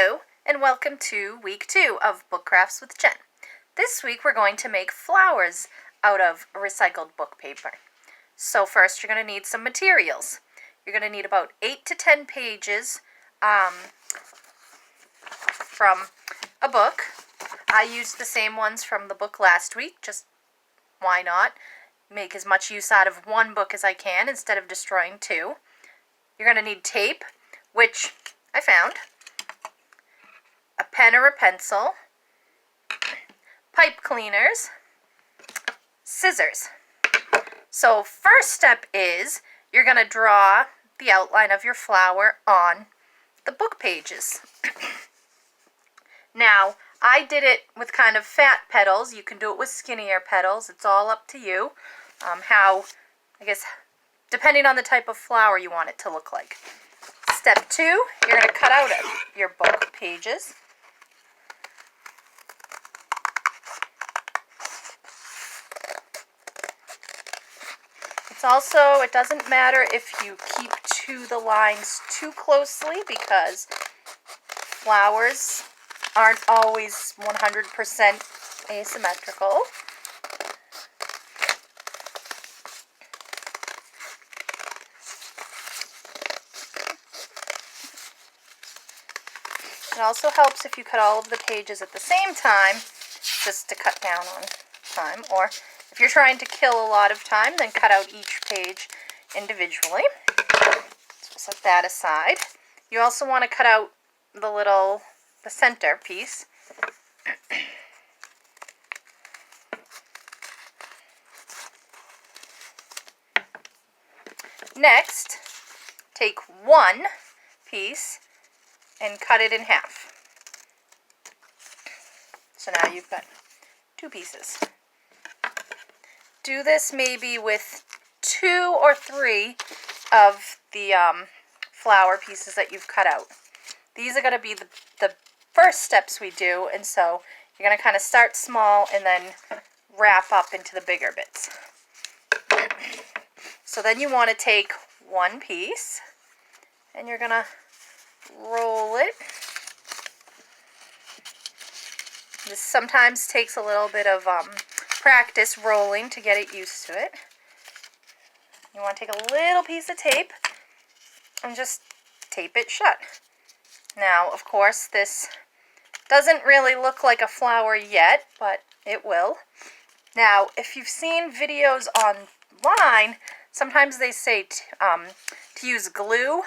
Hello, and welcome to week 2 of Book Crafts with Jen. This week we're going to make flowers out of recycled book paper. So first you're going to need some materials. You're going to need about 8 to 10 pages from a book. I used the same ones from the book last week, just why not? Make as much use out of one book as I can instead of destroying 2. You're going to need tape, which I found, a pen or a pencil, pipe cleaners, scissors. So first step is you're going to draw the outline of your flower on the book pages. Now, I did it with kind of fat petals. You can do it with skinnier petals. It's all up to you. Depending on the type of flower you want it to look like. Step 2, you're going to cut out your book pages. It doesn't matter if you keep to the lines too closely because flowers aren't always 100% asymmetrical. It also helps if you cut all of the pages at the same time, just to cut down on time. Or if you're trying to kill a lot of time, then cut out each page individually. So set that aside. You also want to cut out the center piece. Next, take one piece and cut it in half. So now you've got 2 pieces. Do this maybe with 2 or 3 of the flower pieces that you've cut out. These are going to be the first steps we do, and so you're going to kind of start small and then wrap up into the bigger bits. So then you want to take one piece and you're going to roll it. This sometimes takes a little bit of practice rolling to get it used to it. You want to take a little piece of tape and just tape it shut. Now, of course, this doesn't really look like a flower yet, but it will. Now, if you've seen videos online, sometimes they say to use glue.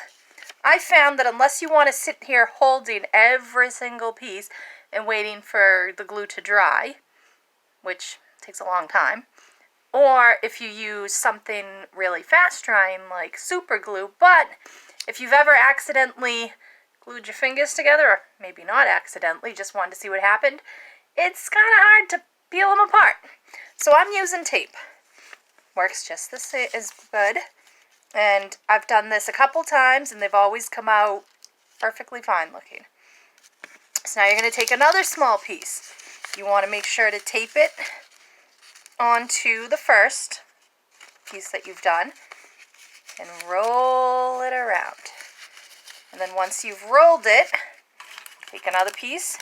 I found that unless you want to sit here holding every single piece and waiting for the glue to dry, which takes a long time, or if you use something really fast drying like super glue, but if you've ever accidentally glued your fingers together, or maybe not accidentally, just wanted to see what happened, it's kind of hard to peel them apart. So I'm using tape. Works just as good. And I've done this a couple times, and they've always come out perfectly fine looking. So now you're going to take another small piece. You want to make sure to tape it onto the first piece that you've done and roll it around. And then once you've rolled it, take another piece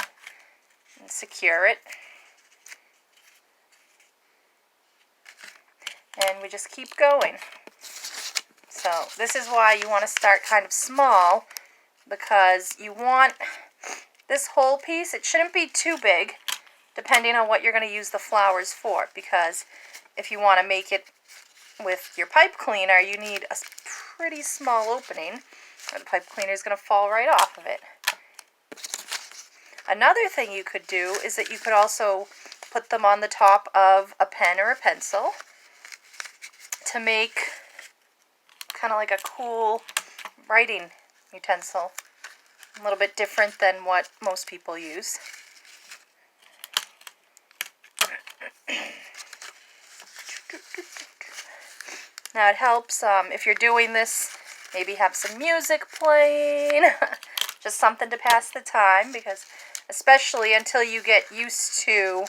and secure it. And we just keep going. So this is why you want to start kind of small, because you want this whole piece, it shouldn't be too big, depending on what you're going to use the flowers for, because if you want to make it with your pipe cleaner, you need a pretty small opening, or the pipe cleaner is going to fall right off of it. Another thing you could do is that you could also put them on the top of a pen or a pencil to make kind of like a cool writing utensil. A little bit different than what most people use. Now it helps if you're doing this, maybe have some music playing, just something to pass the time, because especially until you get used to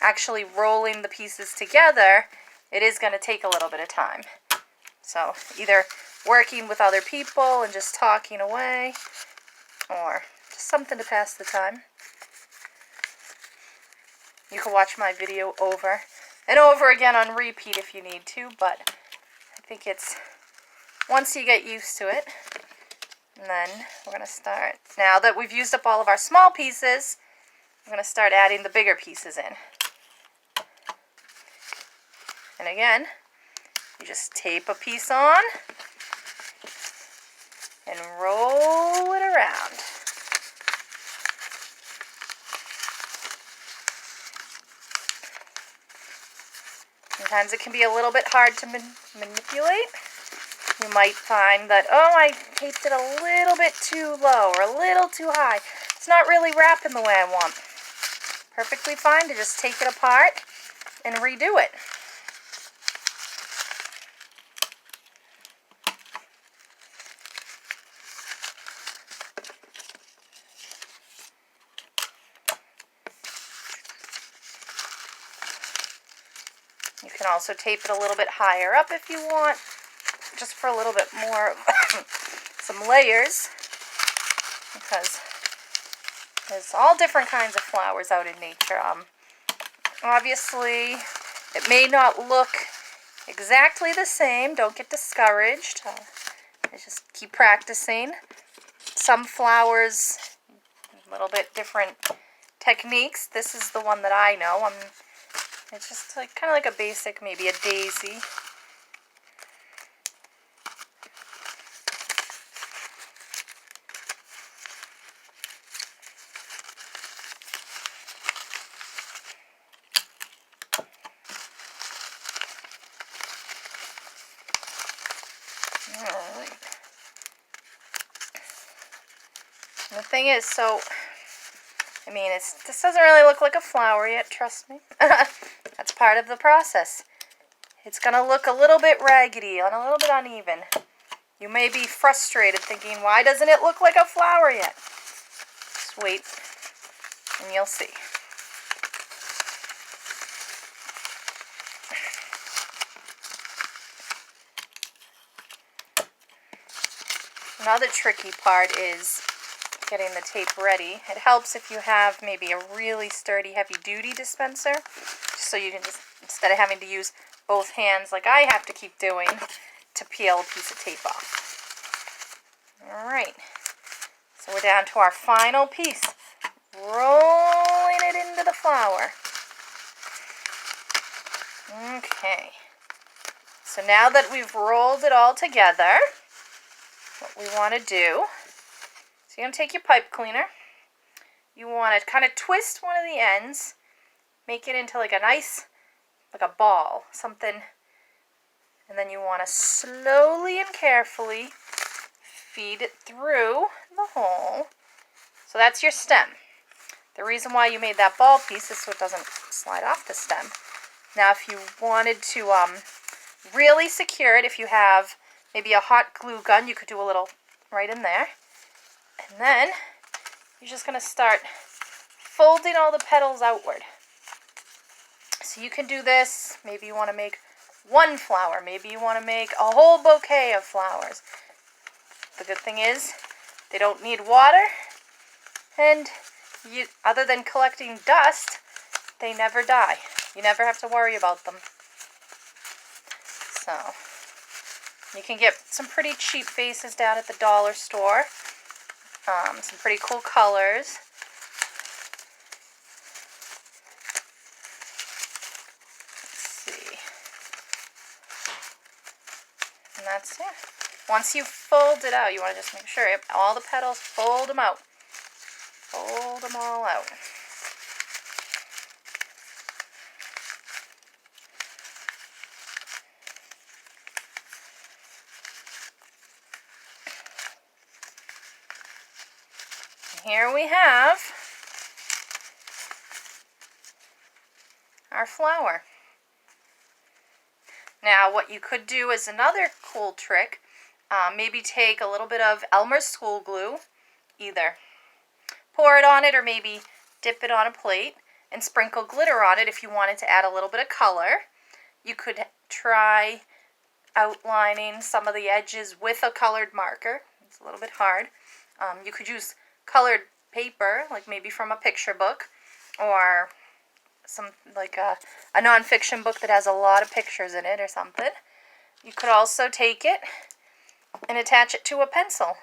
actually rolling the pieces together, it is going to take a little bit of time. So either working with other people and just talking away, or just something to pass the time. You can watch my video over and over again on repeat if you need to, but I think it's once you get used to it. And then we're going to start, now that we've used up all of our small pieces, I'm going to start adding the bigger pieces in. And again, you just tape a piece on and roll it around. Sometimes it can be a little bit hard to manipulate. You might find that, oh, I taped it a little bit too low or a little too high. It's not really wrapping the way I want. Perfectly fine to just take it apart and redo it. You can also tape it a little bit higher up if you want, just for a little bit more some layers, because there's all different kinds of flowers out in nature. Obviously, it may not look exactly the same. Don't get discouraged. Just keep practicing. Some flowers, a little bit different techniques. This is the one that I know. It's just like kind of like a basic, maybe a daisy. Alright. The thing is, so, I mean, this doesn't really look like a flower yet, trust me. That's part of the process. It's going to look a little bit raggedy and a little bit uneven. You may be frustrated thinking, why doesn't it look like a flower yet? Just wait and you'll see. Another tricky part is getting the tape ready. It helps if you have maybe a really sturdy heavy-duty dispenser, so you can just, instead of having to use both hands like I have to keep doing, to peel a piece of tape off. Alright, so we're down to our final piece. Rolling it into the flower. Okay, so now that we've rolled it all together, what we want to do, so you're going to take your pipe cleaner, you want to kind of twist one of the ends, make it into like a nice, like a ball, something, and then you want to slowly and carefully feed it through the hole. So that's your stem. The reason why you made that ball piece is so it doesn't slide off the stem. Now if you wanted to really secure it, if you have maybe a hot glue gun, you could do a little right in there. And then you're just going to start folding all the petals outward. So you can do this, maybe you want to make one flower, maybe you want to make a whole bouquet of flowers. The good thing is they don't need water, and other than collecting dust, they never die. You never have to worry about them. So you can get some pretty cheap vases down at the dollar store. Some pretty cool colors. Let's see. And that's it. Once you fold it out, you want to just make sure all the petals, fold them out. Fold them all out. Here we have our flower. Now what you could do is another cool trick, maybe take a little bit of Elmer's school glue, either pour it on it or maybe dip it on a plate and sprinkle glitter on it if you wanted to add a little bit of color. You could try outlining some of the edges with a colored marker. It's a little bit hard. You could use colored paper, like maybe from a picture book, or some like a nonfiction book that has a lot of pictures in it or something. You could also take it and attach it to a pencil,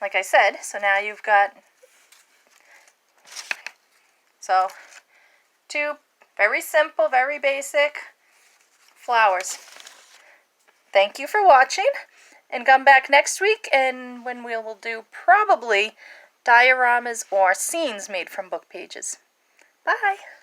like I said. So now you've got two very simple, very basic flowers. Thank you for watching, and come back next week and when we will do probably dioramas or scenes made from book pages. Bye!